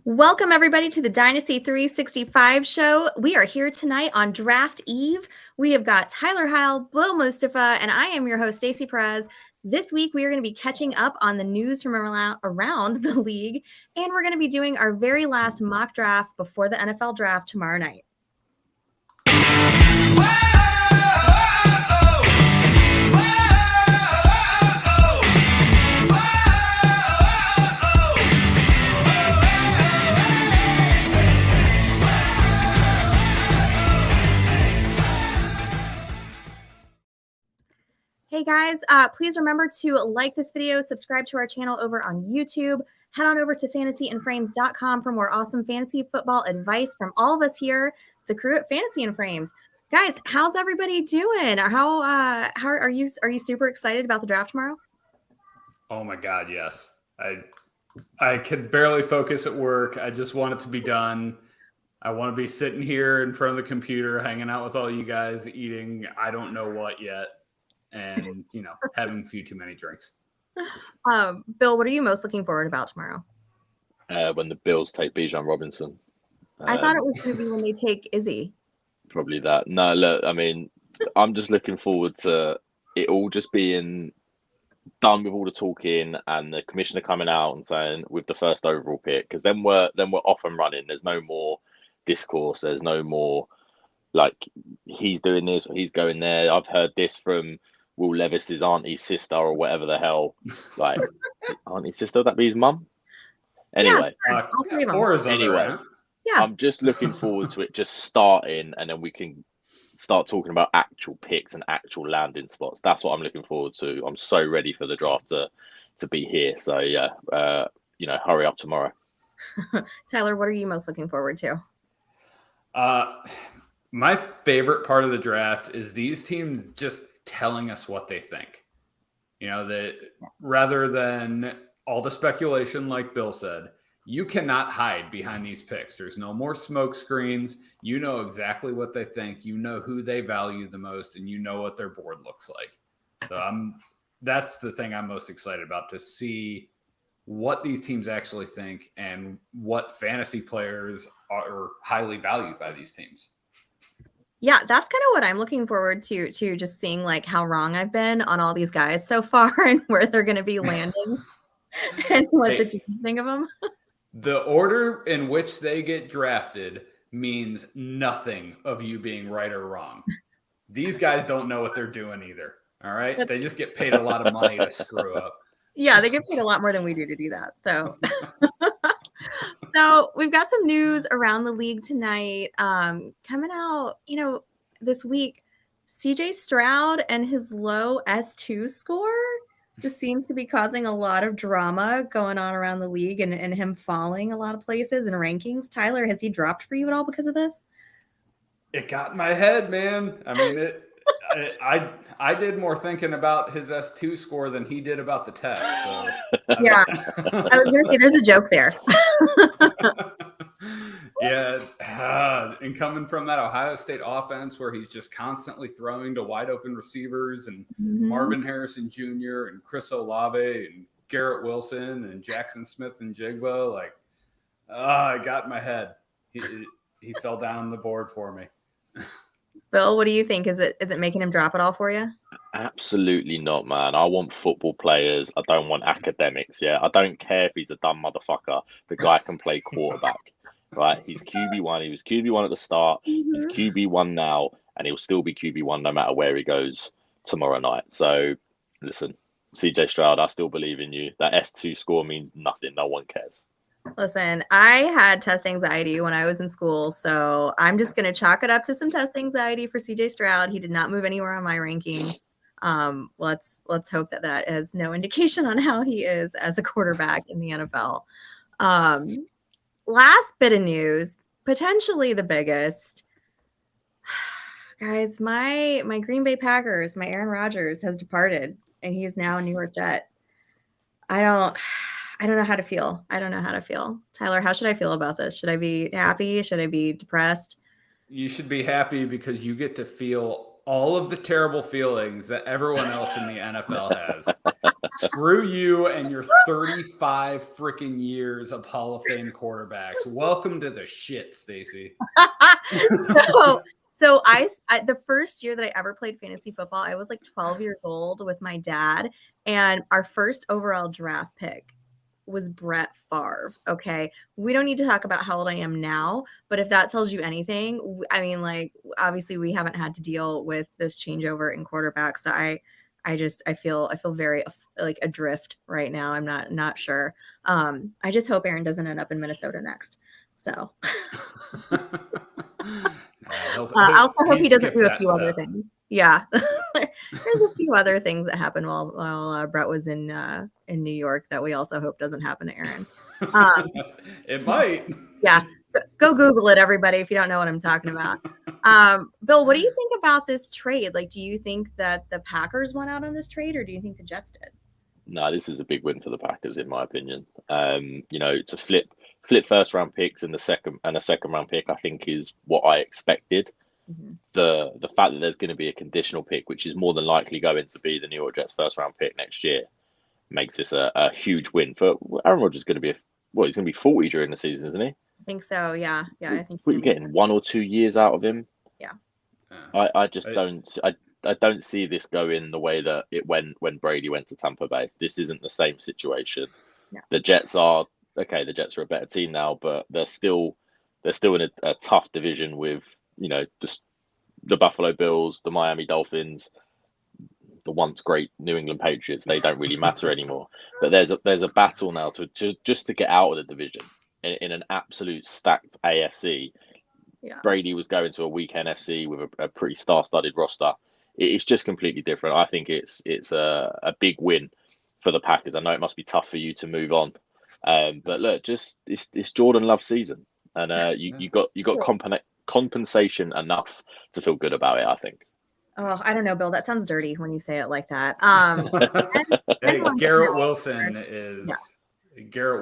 Welcome, everybody, to the Dynasty 365 show. We are here tonight on Draft Eve. We have got Tyler Heil, Bill Mustafa, and I am your host, Stacey Perez. This week, we are going to be catching up on the news from around the league, and we're going to be doing our very last mock draft before the NFL draft tomorrow night. Hey guys, please remember to like this video, subscribe to our channel over on YouTube, head on over to fantasyandframes.com for more awesome fantasy football advice from all of us here, the crew at Fantasy and Frames. Guys, how's everybody doing? How are you super excited about the draft tomorrow? Oh my God, yes. I could barely focus at work. I just want it to be done. I want to be sitting here in front of the computer, hanging out with all you guys, eating I don't know what yet. And, having a few too many drinks. Bill, what are you most looking forward about tomorrow? When the Bills take Bijan Robinson. I thought it was going to be when they take Izzy. Probably that. No, look, I mean, I'm just looking forward to it all just being done with all the talking and the commissioner coming out and saying with the first overall pick, because then we're off and running. There's no more discourse. There's no more like he's doing this or he's going there. I've heard this from Will Levis's auntie's sister or whatever the hell, like auntie's sister, that be his mum. Anyway, yeah, sure. Or his anyway, other, yeah. I'm just looking forward to it just starting, and then we can start talking about actual picks and actual landing spots. That's what I'm looking forward to. I'm so ready for the draft to be here. So yeah, hurry up tomorrow. Tyler, what are you most looking forward to? My favorite part of the draft is these teams just telling us what they think. That rather than all the speculation, like Bill said, you cannot hide behind these picks. There's no more smoke screens. You know exactly what they think. You know who they value the most, and you know what their board looks like. So that's the thing I'm most excited about, to see what these teams actually think and what fantasy players are highly valued by these teams. Yeah, that's kind of what I'm looking forward to just seeing like how wrong I've been on all these guys so far and where they're going to be landing and what the teams think of them. The order in which they get drafted means nothing of you being right or wrong. These guys don't know what they're doing either. All right. They just get paid a lot of money to screw up. Yeah, they get paid a lot more than we do that. So So we've got some news around the league tonight coming out, this week. CJ Stroud and his low S2 score. This seems to be causing a lot of drama going on around the league and him falling a lot of places and rankings. Tyler, has he dropped for you at all because of this? It got in my head, man. I mean, I did more thinking about his S2 score than he did about the test. So. Yeah, I was going to say there's a joke there. Yeah, and coming from that Ohio State offense where he's just constantly throwing to wide open receivers and Marvin Harrison Jr. and Chris Olave and Garrett Wilson and Jackson Smith and Jigba, like, it got in my head. He fell down the board for me. Bill, what do you think? Is it making him drop it all for you? Absolutely not, man. I want football players. I don't want academics. Yeah, I don't care if he's a dumb motherfucker. The guy can play quarterback, right? He's QB1. He was QB1 at the start. He's QB1 now, and he'll still be QB1 no matter where he goes tomorrow night. So, listen, CJ Stroud, I still believe in you. That S2 score means nothing. No one cares. Listen, I had test anxiety when I was in school, so I'm just going to chalk it up to some test anxiety for CJ Stroud. He did not move anywhere on my rankings. Let's hope that has no indication on how he is as a quarterback in the NFL. Last bit of news, potentially the biggest. Guys, my Green Bay Packers, my Aaron Rodgers has departed, and he is now a New York Jet. I don't know how to feel. Tyler, how should I feel about this? Should I be happy? Should I be depressed? You should be happy because you get to feel all of the terrible feelings that everyone else in the NFL has. Screw you and your 35 freaking years of Hall of Fame quarterbacks. Welcome to the shit, Stacy. So I the first year that I ever played fantasy football, I was like 12 years old with my dad, and our first overall draft pick was Brett Favre. Okay. We don't need to talk about how old I am now, but if that tells you anything, I mean, like, obviously we haven't had to deal with this changeover in quarterbacks. So I feel very like adrift right now. I'm not sure. I just hope Aaron doesn't end up in Minnesota next. So I also hope he doesn't do a few other things. Yeah. There's a few other things that happened while Brett was in New York that we also hope doesn't happen to Aaron. It might. Yeah. Go Google it, everybody, if you don't know what I'm talking about. Bill, what do you think about this trade? Like, do you think that the Packers won out on this trade, or do you think the Jets did? No, this is a big win for the Packers, in my opinion. To flip first round picks and a second round pick, I think is what I expected. Mm-hmm. The fact that there's going to be a conditional pick, which is more than likely going to be the New York Jets first round pick next year, makes this a huge win for Aaron Rodgers. Is going to be he's going to be 40 during the season, isn't he? I think so. Yeah. I think. What, you're getting 1 or 2 years out of him. Yeah. I just don't see this going the way that it went when Brady went to Tampa Bay. This isn't the same situation. No. The Jets are okay. The Jets are a better team now, but they're still in a tough division with just the Buffalo Bills, the Miami Dolphins, the once great New England Patriots. They don't really matter anymore. But there's a battle now to get out of the division in an absolute stacked AFC. Yeah. Brady was going to a weak NFC with a pretty star-studded roster. It's just completely different. I think it's a big win for the Packers. I know it must be tough for you to move on, but look, it's Jordan Love's season, and you got compensation enough to feel good about it, I think. Oh, I don't know, Bill. That sounds dirty when you say it like that. Garrett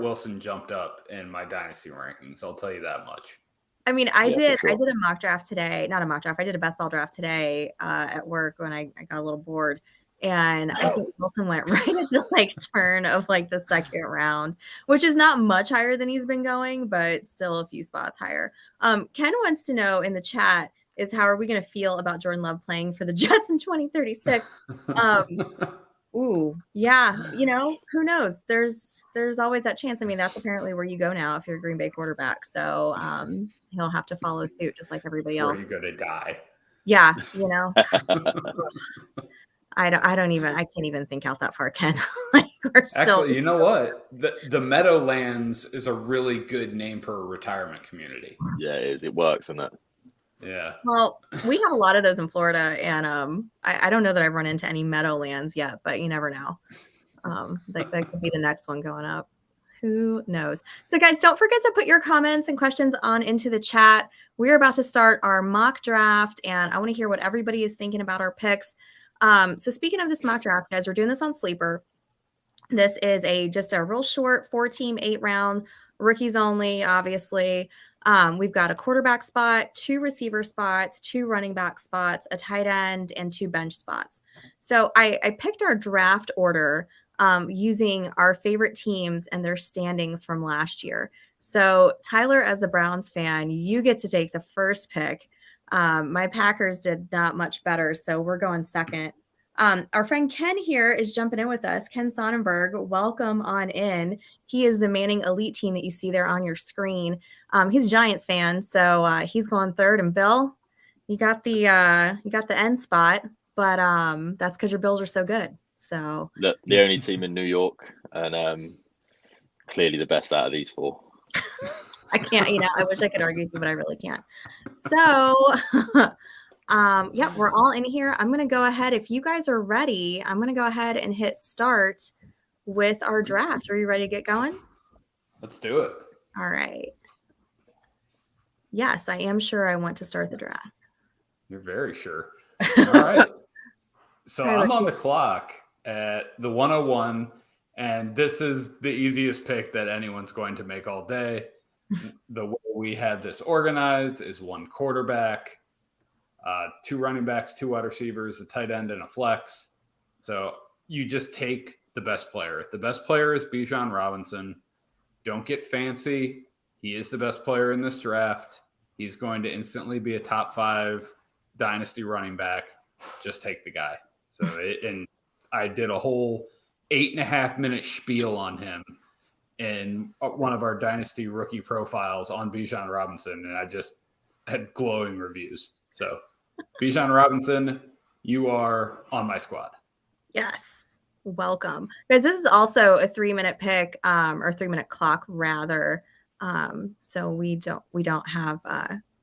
Wilson jumped up in my dynasty rankings. I'll tell you that much. I mean, I did a mock draft today. Not a mock draft. I did a best ball draft today at work when I got a little bored. And I think Wilson went right at the turn of the second round, which is not much higher than he's been going, but still a few spots higher. Ken wants to know in the chat is how are we going to feel about Jordan Love playing for the Jets in 2036? Ooh, yeah. Who knows? There's always that chance. I mean, that's apparently where you go now if you're a Green Bay quarterback. So he'll have to follow suit just like everybody else. Where you're going to die. Yeah, I can't even think out that far, Ken. Actually, you know what? The Meadowlands is a really good name for a retirement community. Yeah, it is. It works, isn't it? Yeah. Well, we have a lot of those in Florida, and I don't know that I've run into any Meadowlands yet, but you never know. That could be the next one going up. Who knows? So, guys, don't forget to put your comments and questions on into the chat. We're about to start our mock draft, and I want to hear what everybody is thinking about our picks. So speaking of this mock draft, guys, we're doing this on Sleeper. This is just a real short 4-team, 8-round, rookies only, obviously. We've got a quarterback spot, 2 receiver spots, 2 running back spots, a tight end, and 2 bench spots. So I picked our draft order using our favorite teams and their standings from last year. So Tyler, as a Browns fan, you get to take the first pick. My Packers did not much better, so we're going second. Our friend Ken here is jumping in with us. Ken Sonnenberg, welcome on in. He is the Manning Elite team that you see there on your screen. He's a Giants fan, so he's going third. And Bill, you got the end spot, but that's because your Bills are so good. So the only team in New York, and clearly the best out of these 4. I can't, I wish I could argue with you, but I really can't. So, we're all in here. I'm going to go ahead. If you guys are ready, I'm going to go ahead and hit start with our draft. Are you ready to get going? Let's do it. All right. Yes, I am sure I want to start the draft. You're very sure. All right. So I'm on the clock at the 101, and this is the easiest pick that anyone's going to make all day. The way we had this organized is 1 quarterback, 2 running backs, 2 wide receivers, a tight end, and a flex. So you just take the best player. The best player is Bijan Robinson. Don't get fancy. He is the best player in this draft. He's going to instantly be a top 5 dynasty running back. Just take the guy. So, and I did a whole 8.5-minute spiel on him in one of our dynasty rookie profiles on Bijan Robinson, and I just had glowing reviews. So, Bijan Robinson, you are on my squad. Yes. Welcome. Because this is also a 3-minute pick, or 3-minute clock rather. So we don't have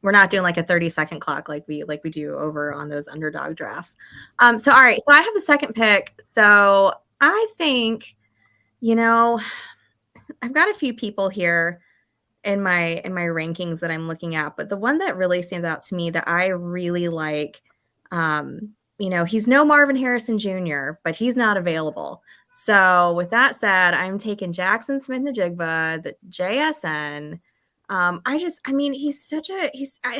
we're not doing like a 30-second clock like we do over on those underdog drafts. So all right, so I have the second pick. So I think, I've got a few people here in my rankings that I'm looking at, but the one that really stands out to me that I really like, he's no Marvin Harrison Jr., but he's not available. So with that said, I'm taking Jackson Smith-Njigba, the JSN. I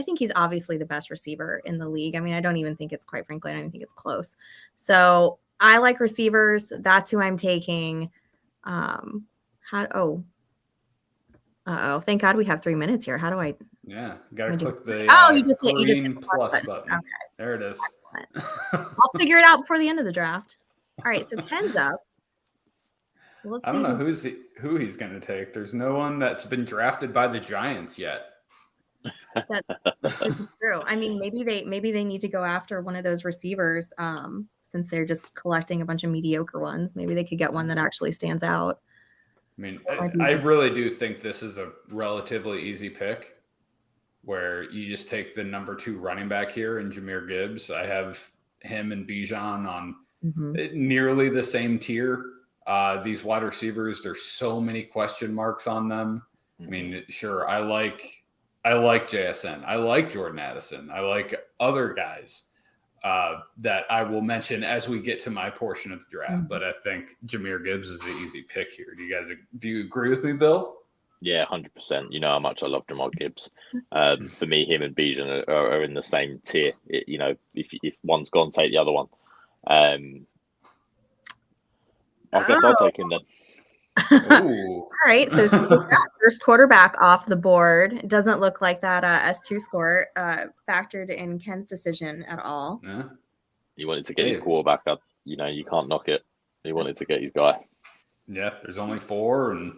think he's obviously the best receiver in the league. I mean, I don't even think it's quite frankly, I don't even think it's close. So I like receivers. That's who I'm taking. Thank God we have 3 minutes here. How do I? Yeah, gotta click the you just hit plus button. Okay. There it is. I'll figure it out before the end of the draft. All right, so Ken's up. I don't know who he's going to take. There's no one that's been drafted by the Giants yet. This is true. I mean, maybe they need to go after one of those receivers, since they're just collecting a bunch of mediocre ones. Maybe they could get one that actually stands out. I mean, I really do think this is a relatively easy pick, where you just take the number 2 running back here in Jahmyr Gibbs. I have him and Bijan on nearly the same tier. These wide receivers, there's so many question marks on them. I mean, sure, I like JSN. I like Jordan Addison. I like other guys that I will mention as we get to my portion of the draft. But I think Jahmyr Gibbs is an easy pick here. Do you agree with me, Bill? Yeah, 100%. You know how much I love Jahmyr Gibbs. For me, him and Bijan are in the same tier. If one's gone, take the other one. I guess I'll take him then. All right, so first quarterback off the board. It doesn't look like that S2 score factored in Ken's decision at all. Yeah. He wanted to get his quarterback up. You can't knock it. He wanted to get his guy. Yeah, there's only 4, and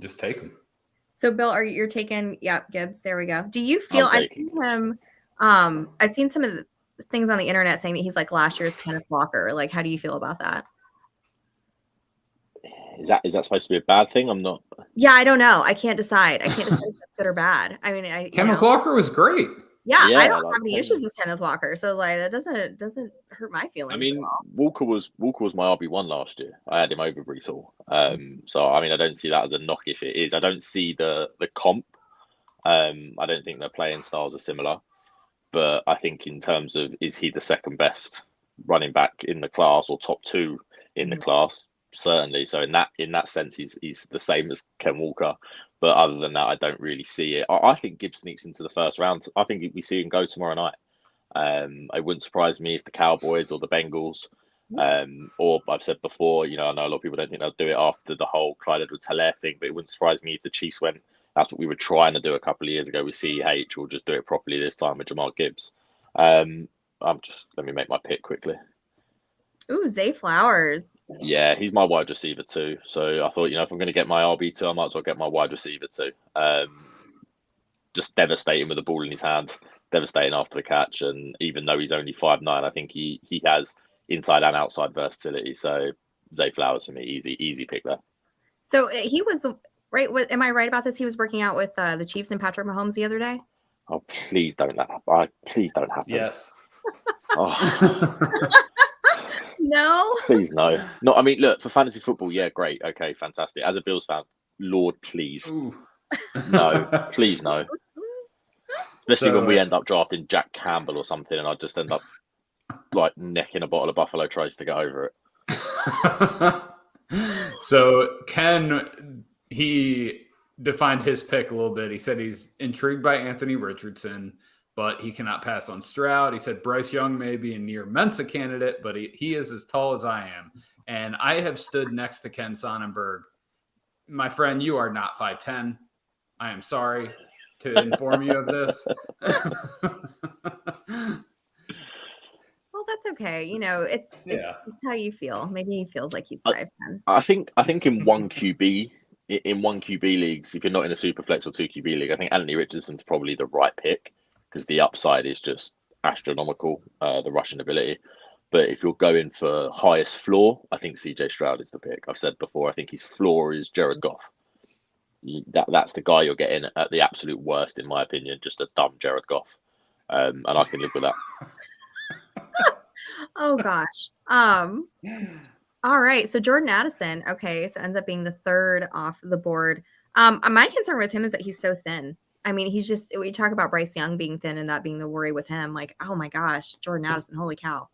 just take him. So, Bill, you're taking Gibbs? There we go. Do you feel? I've seen him. I've seen some of the things on the internet saying that he's like last year's Kenneth Walker. Like, how do you feel about that? Is that supposed to be a bad thing? I'm not. Yeah, I don't know. I can't decide. I can't decide if it's good or bad. I mean, Kenneth Walker was great. Yeah, I don't have any issues with Kenneth Walker, so like that doesn't hurt my feelings. I mean, Walker was my RB1 last year. I had him over Breece Hall. So I mean, I don't see that as a knock if it is. I don't see the comp. I don't think their playing styles are similar, but I think in terms of is he the second best running back in the class or top 2 in the class? Certainly. So in that sense, he's the same as Ken Walker. But other than that, I don't really see it. I think Gibbs sneaks into the first round. I think we see him go tomorrow night. It wouldn't surprise me if the Cowboys or the Bengals, or I've said before, I know a lot of people don't think they'll do it after the whole Clyde Edwards-Helaire thing, but it wouldn't surprise me if the Chiefs went. That's what we were trying to do a couple of years ago with CEH. We'll just do it properly this time with Jahmyr Gibbs. Let me make my pick quickly. Ooh, Zay Flowers. Yeah, he's my wide receiver too. So I thought, if I'm going to get my RB2, I might as well get my wide receiver too. Just devastating with the ball in his hand, devastating after the catch. And even though he's only 5'9", I think he has inside and outside versatility. So Zay Flowers for me, easy pick there. So he was right. Am I right about this? He was working out with the Chiefs and Patrick Mahomes the other day. Oh, please don't happen. Please don't happen. Yes. Oh. No. Please no. No, I mean, look, for fantasy football, yeah, great. Okay, fantastic. As a Bills fan, Lord, please. Ooh. No, please no. Especially when we end up drafting Jack Campbell or something and I just end up like necking a bottle of Buffalo Trace to get over it. So Ken, he defined his pick a little bit. He said he's intrigued by Anthony Richardson. but he cannot pass on Stroud. He said Bryce Young may be a near Mensa candidate, but he is as tall as I am. And I have stood next to Ken Sonnenberg. My friend, you are not 5'10". I am sorry to inform you of this. Well, that's okay. It's how you feel. Maybe he feels like he's 5'10". I think in one QB leagues, if you're not in a super flex or 2 QB league, I think Anthony Richardson's probably the right pick because the upside is just astronomical, the rushing ability. But if you're going for highest floor, I think CJ Stroud is the pick. I've said before, I think his floor is Jared Goff. That's the guy you're getting at the absolute worst, in my opinion, just a dumb Jared Goff. And I can live with that. Oh gosh. All right. So Jordan Addison, okay, so ends up being the third off the board. My concern with him is that he's so thin. I mean, he's just, we talk about Bryce Young being thin and that being the worry with him. Like, oh my gosh, Jordan Addison, holy cow.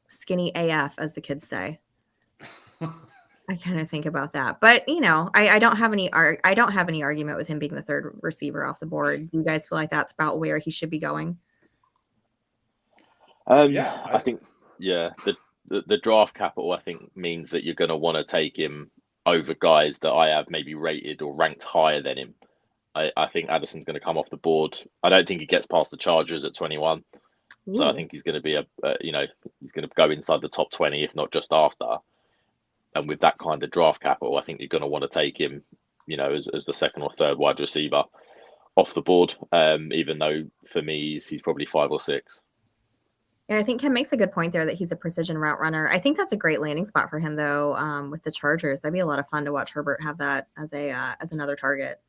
Skinny AF, as the kids say. I kind of think about that, but I don't have any argument with him being the third receiver off the board. Do you guys feel like that's about where he should be going? I think the draft capital, I think, means that you're going to want to take him over guys that I have maybe rated or ranked higher than him. I think Addison's going to come off the board. I don't think he gets past the Chargers at 21. Ooh. So I think he's going to be he's going to go inside the top 20, if not just after. And with that kind of draft capital, I think you're going to want to take him, as the second or third wide receiver off the board. Even though for me, he's probably 5 or 6. Yeah, I think Ken makes a good point there that he's a precision route runner. I think that's a great landing spot for him, though. With the Chargers, that'd be a lot of fun to watch Herbert have that as another target,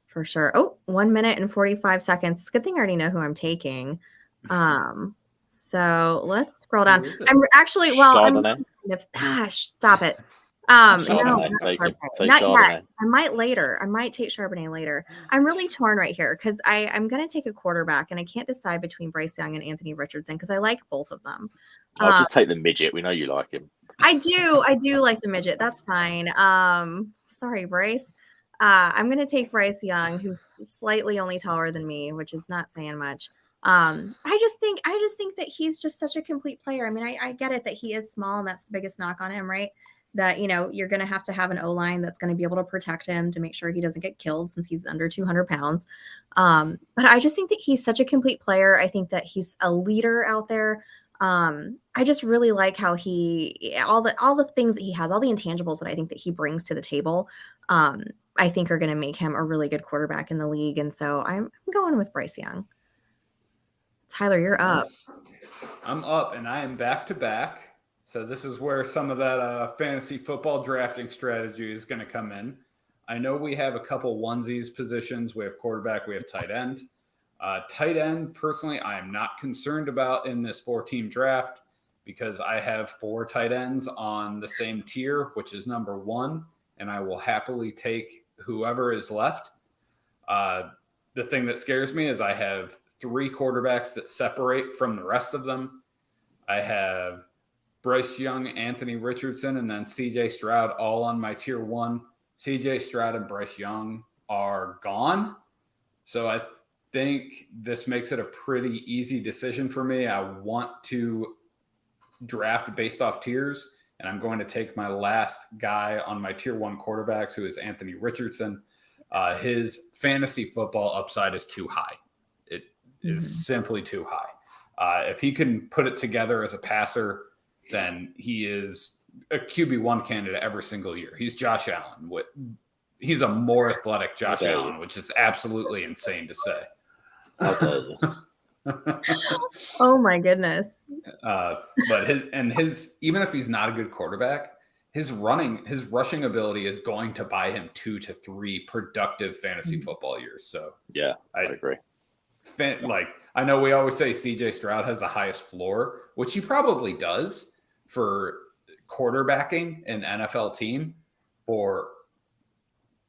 for sure. Oh, 1 minute and 45 seconds. It's a good thing I already know who I'm taking. So let's scroll down. I'm actually stop it. No, not yet. I might later. I might take Charbonnet later. I'm really torn right here because I'm going to take a quarterback, and I can't decide between Bryce Young and Anthony Richardson because I like both of them. I'll just take the midget. We know you like him. I do like the midget. That's fine. Sorry, Bryce. I'm going to take Bryce Young, who's slightly only taller than me, which is not saying much. I just think that he's just such a complete player. I mean, I get it that he is small, and that's the biggest knock on him, right? That, you're going to have an O-line that's going to be able to protect him to make sure he doesn't get killed since he's under 200 pounds. But I just think that he's such a complete player. I think that he's a leader out there. I just really like how all the things that he has, all the intangibles that I think that he brings to the table, I think are going to make him a really good quarterback in the league. And so I'm going with Bryce Young. Tyler, you're up. I'm up, and I am back to back. So this is where some of that fantasy football drafting strategy is going to come in. I know we have a couple onesies positions. We have quarterback. We have tight end. Tight end, personally, I am not concerned about in this 4-team draft because I have 4 tight ends on the same tier, which is number 1, and I will happily take whoever is left. The thing that scares me is I have 3 quarterbacks that separate from the rest of them. I have Bryce Young, Anthony Richardson, and then CJ Stroud all on my tier 1. CJ Stroud and Bryce Young are gone. So I think this makes it a pretty easy decision for me. I want to draft based off tiers, and I'm going to take my last guy on my tier 1 quarterbacks, who is Anthony Richardson. His fantasy football upside is too high. It is simply too high. If he can put it together as a passer, then he is a QB1 candidate every single year. He's Josh Allen. He's a more athletic Josh Allen, which is absolutely insane to say. Oh my goodness. But his even if he's not a good quarterback, his rushing ability is going to buy him 2 to 3 productive fantasy football years. So yeah, I agree. I know we always say CJ Stroud has the highest floor, which he probably does for quarterbacking an NFL team. For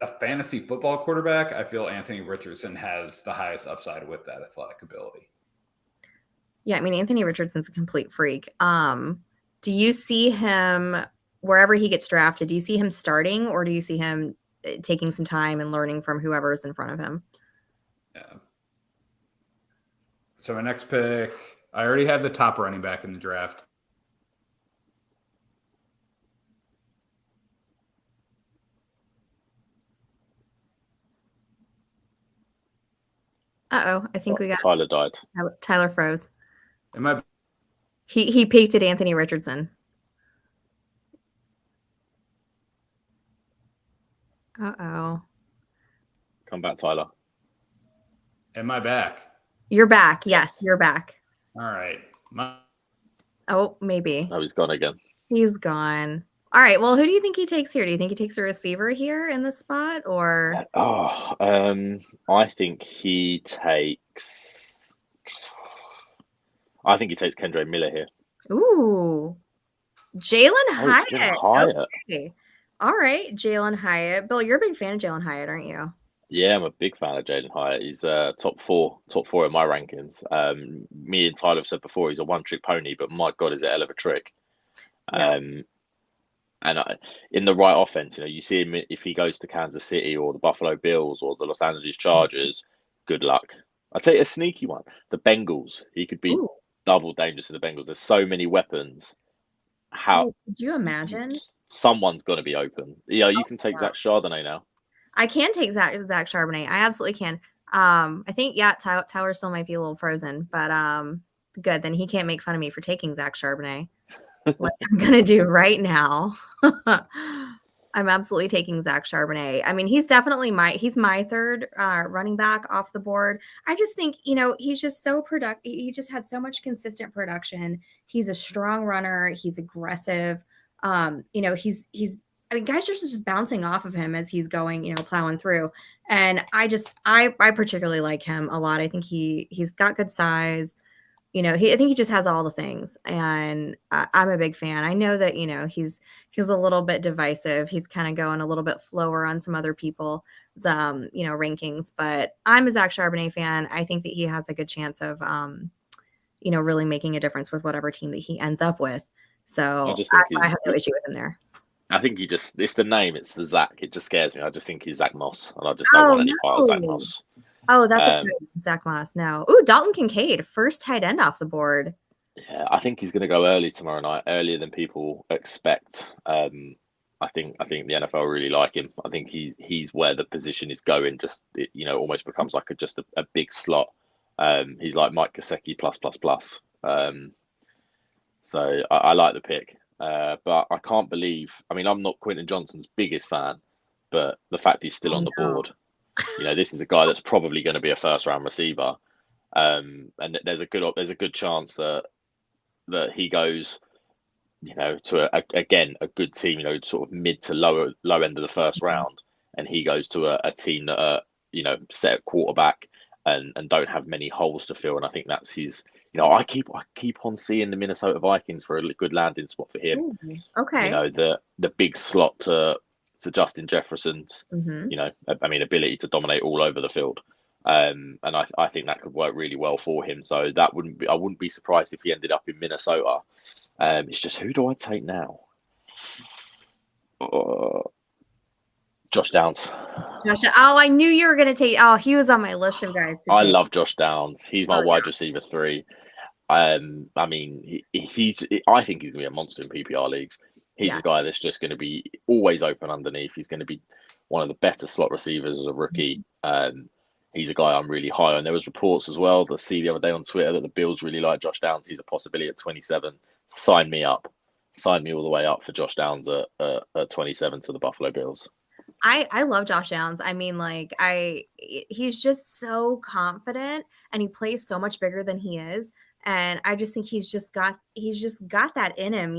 a fantasy football quarterback, I feel Anthony Richardson has the highest upside with that athletic ability. Yeah, I mean, Anthony Richardson's a complete freak. Do you see him wherever he gets drafted? Do you see him starting, or do you see him taking some time and learning from whoever's in front of him? Yeah. So my next pick, I already had the top running back in the draft. I think we got Tyler died. Tyler froze. Am I? He peeked at Anthony Richardson. Uh-oh. Come back, Tyler. Am I back? You're back. Yes, you're back. All right. Oh, maybe. Oh, he's gone again. He's gone. All right. Well, who do you think he takes here? Do you think he takes a receiver here in this spot, or? I think he takes. I think he takes Kendra Miller here. Ooh, Jalen Hyatt. Jalen Hyatt. Okay. All right, Jalen Hyatt. Bill, you're a big fan of Jalen Hyatt, aren't you? Yeah, I'm a big fan of Jalen Hyatt. He's top four in my rankings. Me and Tyler have said before he's a one-trick pony, but my God, is it a hell of a trick. Yeah. And in the right offense, you see him if he goes to Kansas City or the Buffalo Bills or the Los Angeles Chargers. Good luck. I'll tell you a sneaky one: the Bengals. He could be double dangerous in the Bengals. There's so many weapons. How could you imagine? Someone's going to be open. Yeah, you can take Zach Charbonnet now. I can take Zach Charbonnet. I absolutely can. I think Tyler still might be a little frozen, but good. Then he can't make fun of me for taking Zach Charbonnet. Like I'm gonna do right now. I'm absolutely taking Zach Charbonnet. I mean, he's definitely my third running back off the board. I just think, he's just so productive. He just had so much consistent production. He's a strong runner. He's aggressive. He's I mean, guys just bouncing off of him as he's going, plowing through. And I particularly like him a lot. I think he's got good size. I think he just has all the things, and I'm a big fan. I know that he's a little bit divisive. He's kind of going a little bit slower on some other people's rankings, but I'm a Zach Charbonnet fan. I think that he has a good chance of really making a difference with whatever team that he ends up with. So I have no issue with him there. I think it's the name, it's the Zach. It just scares me. I just think he's Zach Moss, and I just don't want any part of Zach Moss. Oh, that's exciting. Zach Moss. No. Ooh, Dalton Kincaid, first tight end off the board. Yeah, I think he's going to go early tomorrow night, earlier than people expect. I think the NFL really like him. I think he's where the position is going. Just almost becomes like a big slot. He's like Mike Gesicki plus. So I like the pick, but I can't believe. I mean, I'm not Quentin Johnston's biggest fan, but the fact he's still on the board. This is a guy that's probably going to be a first-round receiver, and there's a good chance that he goes, to a good team, sort of mid to low end of the first round, and he goes to a team that are set at quarterback and don't have many holes to fill, and I think that's his. I keep on seeing the Minnesota Vikings for a good landing spot for him. Okay. The big slot to Justin Jefferson's, ability to dominate all over the field. And I think that could work really well for him. So I wouldn't be surprised if he ended up in Minnesota. It's just, who do I take now? Josh Downs. I knew you were going to take. Oh, he was on my list of guys. I love Josh Downs. He's my wide receiver 3. I think he's going to be a monster in PPR leagues. He's a guy that's just going to be always open underneath. He's going to be one of the better slot receivers as a rookie. He's a guy I'm really high on. There was reports as well that see the other day on Twitter that the Bills really like Josh Downs. He's a possibility at 27. Sign me up. Sign me all the way up for Josh Downs at 27 to the Buffalo Bills. I love Josh Downs. I mean, he's just so confident, and he plays so much bigger than he is. And I just think he's just got that in him,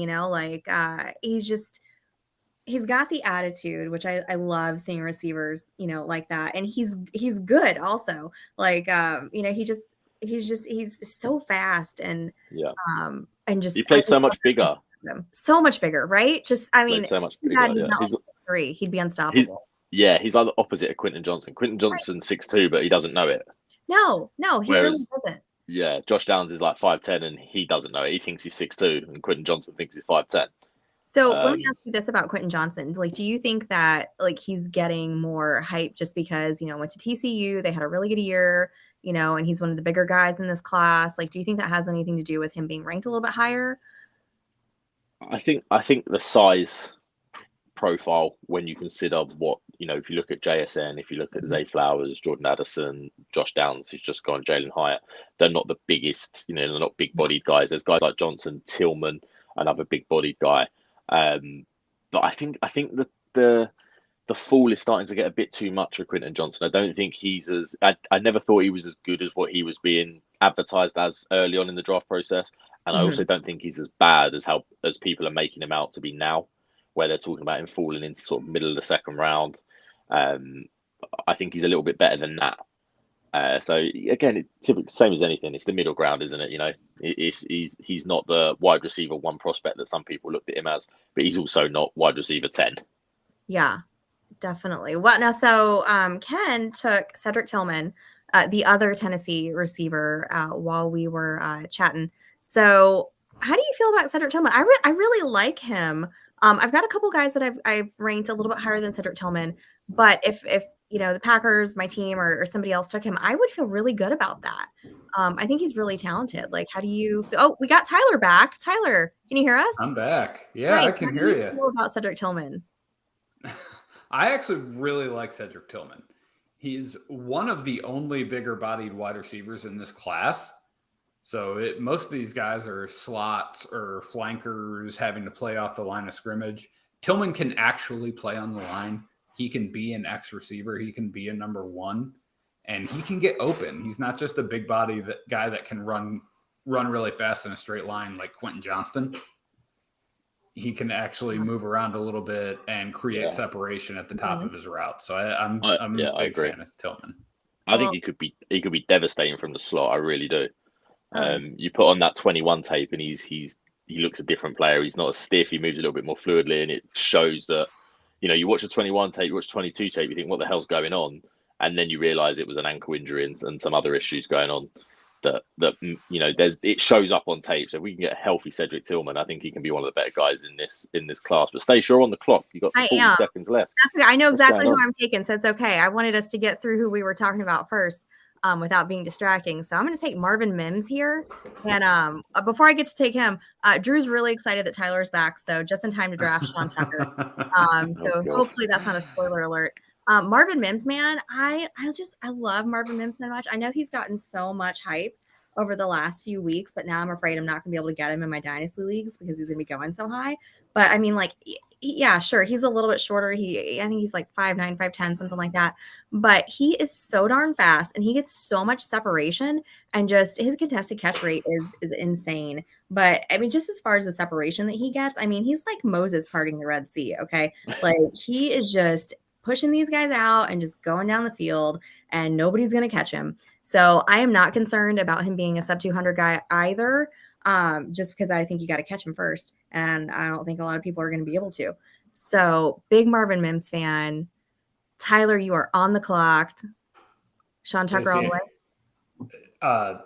he's got the attitude, which I love seeing receivers, like that. And he's good also. He's so fast and just he plays so much bigger. So much bigger, right? Just so much bigger. He's not 3. He'd be unstoppable. He's like the opposite of Quentin Johnston. Quentin Johnston's 6'2", but he doesn't know it. No, he really doesn't. Yeah, Josh Downs is like 5'10", and he doesn't know it. He thinks he's 6'2", and Quentin Johnston thinks he's 5'10". So let me ask you this about Quentin Johnston. Do you think that he's getting more hype just because, went to TCU, they had a really good year, and he's one of the bigger guys in this class. Like, do you think that has anything to do with him being ranked a little bit higher? I think the size profile, when you consider what, if you look at JSN, if you look at Zay Flowers, Jordan Addison, Josh Downs, who's just gone, Jalen Hyatt, they're not the biggest, they're not big bodied guys. There's guys like Johnson, Tillman, another big bodied guy. But I think that the fall is starting to get a bit too much for Quinton Johnson. I don't think he's I never thought he was as good as what he was being advertised as early on in the draft process. And I also don't think he's as bad as people are making him out to be now, where they're talking about him falling into sort of middle of the second round. I think he's a little bit better than that. So again, it's typically same as anything. It's the middle ground, isn't it? He's not the wide receiver one prospect that some people looked at him as, but he's also not wide receiver 10. Yeah, definitely. Well, now, so Ken took Cedric Tillman, the other Tennessee receiver, while we were chatting. So how do you feel about Cedric Tillman? I really like him. I've got a couple guys that I've ranked a little bit higher than Cedric Tillman, but if the Packers, my team, or somebody else took him, I would feel really good about that. I think he's really talented. Like, how do you feel? Oh, we got Tyler back. Tyler, can you hear us? I'm back. Yeah, nice. I can hear you. How do you feel about Cedric Tillman? I actually really like Cedric Tillman. He's one of the only bigger bodied wide receivers in this class. So most of these guys are slots or flankers having to play off the line of scrimmage. Tillman can actually play on the line. He can be an X receiver. He can be a number one, and he can get open. He's not just a big body guy that can run really fast in a straight line like Quentin Johnston. He can actually move around a little bit and create separation at the top of his route. So I'm a big fan of Tillman. I think he could be devastating from the slot. I really do. You put on that 21 tape and he looks a different player. He's not as stiff. He moves a little bit more fluidly, and it shows that, you watch a 21 tape, you watch 22 tape, you think, what the hell's going on? And then you realize it was an ankle injury and some other issues going on that it shows up on tape. So if we can get a healthy Cedric Tillman, I think he can be one of the better guys in this class. But Stacey, you're on the clock. You got 40 seconds left. I know exactly who I'm taking, so it's okay. I wanted us to get through who we were talking about first. Without being distracting. So I'm going to take Marvin Mims here. And before I get to take him, Drew's really excited that Tyler's back. So just in time to draft Sean Tucker. Hopefully that's not a spoiler alert. Marvin Mims, man, I love Marvin Mims so much. I know he's gotten so much hype over the last few weeks that now I'm afraid I'm not going to be able to get him in my dynasty leagues because he's going to be going so high. But I mean, like, yeah, sure. He's a little bit shorter. I think he's like 5'9", 5'10", something like that. But he is so darn fast and he gets so much separation, and just his contested catch rate is insane. But I mean, just as far as the separation that he gets, I mean, he's like Moses parting the Red Sea. Okay. Like, he is just pushing these guys out and just going down the field, and nobody's going to catch him. So I am not concerned about him being a sub 200 guy either. Just because I think you got to catch him first. And I don't think a lot of people are going to be able to. So big Marvin Mims fan. Tyler, you are on the clock. Sean Tucker all the way. I'd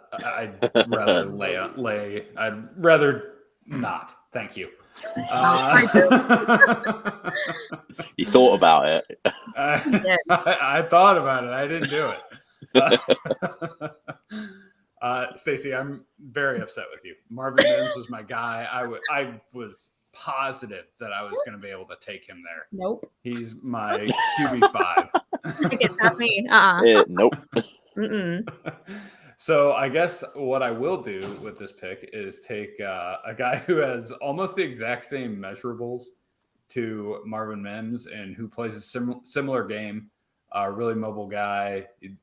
rather lay. I'd rather not. Thank you. You thought about it. I thought about it. I didn't do it. Stacey, I'm very upset with you. Marvin Mims was my guy. I was positive that I was going to be able to take him there. Nope. He's my QB5. That's me. Nope. So I guess what I will do with this pick is take a guy who has almost the exact same measurables to Marvin Mims and who plays a similar game. Really mobile guy. He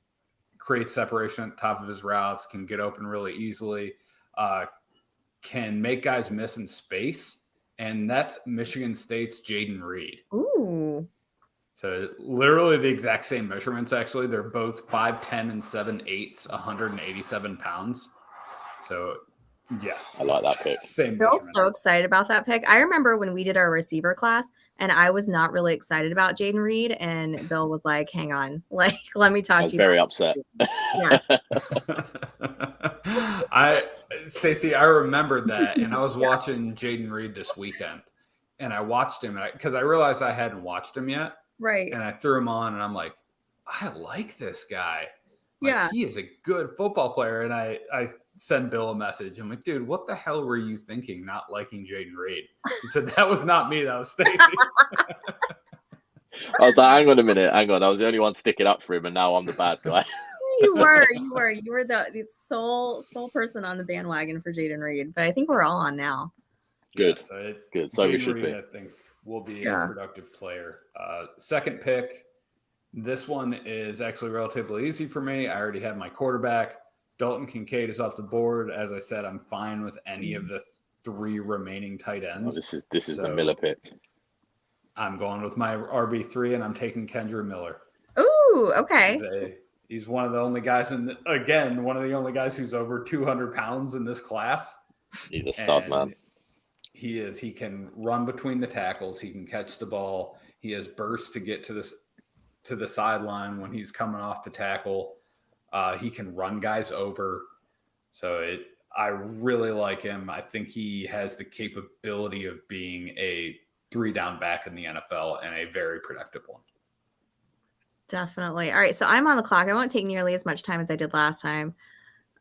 creates separation at the top of his routes, can get open really easily, can make guys miss in space. And that's Michigan State's Jaden Reed. Ooh. So literally the exact same measurements, actually. They're both 5'10" and 7'8", 187 pounds. So, yeah. I like that pick. Same Bill's so excited about that pick. I remember when we did our receiver class, and I was not really excited about Jaden Reed, and Bill was like, hang on, like, let me talk to you. I was very upset. Yes. Stacey, I remembered that, and I was watching Jaden Reed this weekend, and I watched him because I realized I hadn't watched him yet. Right. And I threw him on, and I'm like, I like this guy. Yeah. He is a good football player. And I send Bill a message. I'm like, dude, what the hell were you thinking not liking Jaden Reed? He said, that was not me. That was Stacy. I was like, hang on a minute, hang on. I was the only one sticking up for him, and now I'm the bad guy. You were the sole person on the bandwagon for Jaden Reed, but I think we're all on now. Good, Yeah, so good. So we should Reed, be. I think, will be a productive player. Second pick. This one is actually relatively easy for me. I already have my quarterback. Dalton Kincaid is off the board. As I said, I'm fine with any of the 3 remaining tight ends. Oh, this is the Miller pick. I'm going with my RB3, and I'm taking Kendra Miller. Ooh, okay. He's one of the only guys one of the only guys who's over 200 pounds in this class. He's a stud, man. He is. He can run between the tackles. He can catch the ball. He has burst to get to the sideline when he's coming off the tackle. He can run guys over. So I really like him. I think he has the capability of being a 3-down back in the NFL and a very productive one. Definitely. All right. So I'm on the clock. I won't take nearly as much time as I did last time.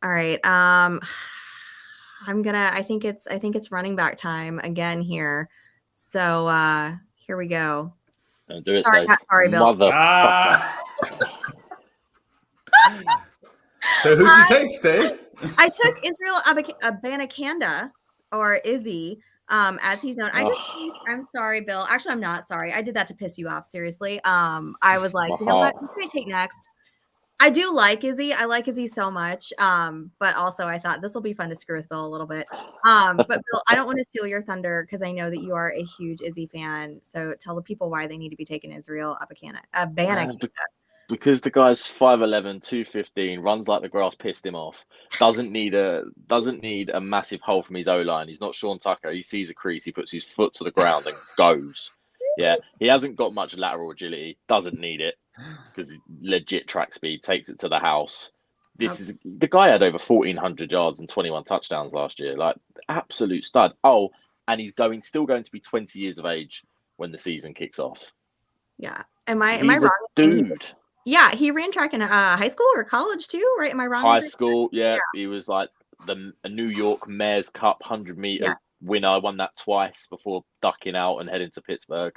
All right. I think it's running back time again here. So here we go. Don't do it. Sorry, Bill. Motherfucker. So who'd you take, Stace? I took Israel Abanikanda, or Izzy, as he's known. I'm sorry, Bill. Actually, I'm not sorry. I did that to piss you off. Seriously. I was like, you know what? Who can I take next? I do like Izzy. I like Izzy so much. But also I thought this will be fun to screw with Bill a little bit. But Bill, I don't want to steal your thunder because I know that you are a huge Izzy fan. So tell the people why they need to be taking Israel Abanikanda. Because the guy's 5'11", 215, runs like the grass pissed him off. Doesn't need a massive hole from his O-line. He's not Sean Tucker. He sees a crease, he puts his foot to the ground and goes. Yeah, he hasn't got much lateral agility. Doesn't need it because he's legit track speed. Takes it to the house. The guy had over 1,400 yards and 21 touchdowns last year. Like absolute stud. Oh, and he's still going to be 20 years of age when the season kicks off. Yeah. Am I wrong? Dude. Yeah, he ran track in high school or college too, right? Am I wrong? High school, yeah. He was like a New York Mayor's Cup 100-meter winner. Won that twice before ducking out and heading to Pittsburgh.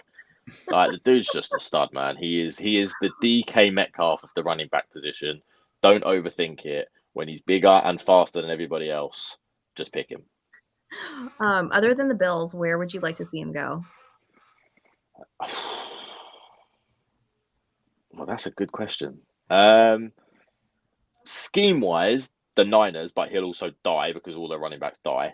Like the dude's just a stud, man. He is the DK Metcalf of the running back position. Don't overthink it. When he's bigger and faster than everybody else, just pick him. Other than the Bills, where would you like to see him go? Well, that's a good question. Scheme-wise, the Niners, but he'll also die because all their running backs die.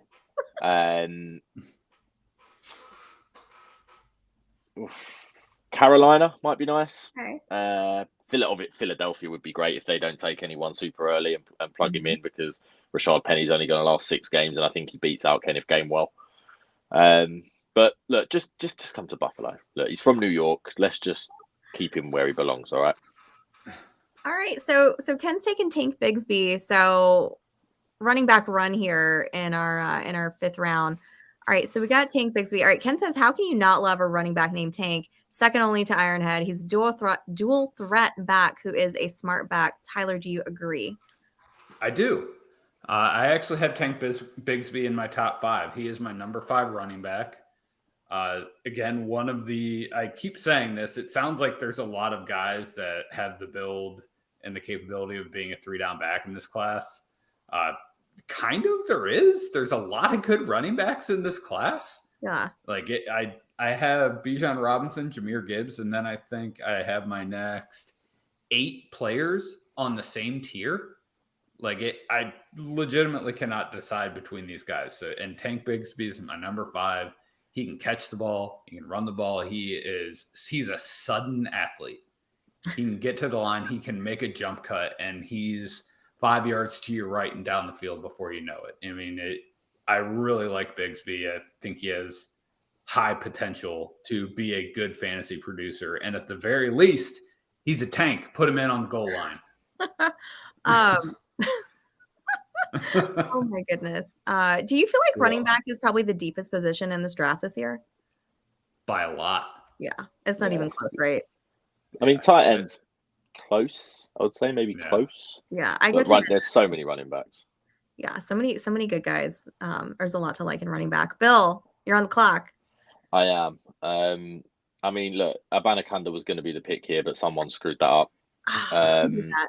Carolina might be nice. Okay. Philadelphia would be great if they don't take anyone super early and plug him in because Rashad Penny's only going to last 6 games and I think he beats out Kenneth Gainwell. But look, just come to Buffalo. Look, he's from New York. Let's just keep him where he belongs. All right. All right. So Ken's taking Tank Bigsby. So running back run here in our 5th round. All right. So we got Tank Bigsby. All right. Ken says, how can you not love a running back named Tank? Second only to Ironhead. He's dual threat back who is a smart back. Tyler, do you agree? I do. I actually have Tank Bigsby in my top 5. He is my number 5 running back. Again, I keep saying this, it sounds like there's a lot of guys that have the build and the capability of being a 3-down back in this class. Kind of there's a lot of good running backs in this class. Yeah. Like I have Bijan Robinson, Jahmyr Gibbs, and then I think I have my next 8 players on the same tier. I legitimately cannot decide between these guys. So, and Tank Bigsby is my number 5. He can catch the ball. He can run the ball. He's a sudden athlete. He can get to the line. He can make a jump cut, and he's 5 yards to your right and down the field before you know it. I mean, I really like Bigsby. I think he has high potential to be a good fantasy producer. And at the very least, he's a tank. Put him in on the goal line. Oh my goodness. Do you feel like running back is probably the deepest position in this draft this year? By a lot. Yeah. It's not even close, right? I mean, tight ends close. I would say maybe close. Yeah, I but get there's so many running backs. Yeah, so many good guys. There's a lot to like in running back. Bill, you're on the clock. I am. I mean, look, Abanikanda was going to be the pick here, but someone screwed that up. Who did that?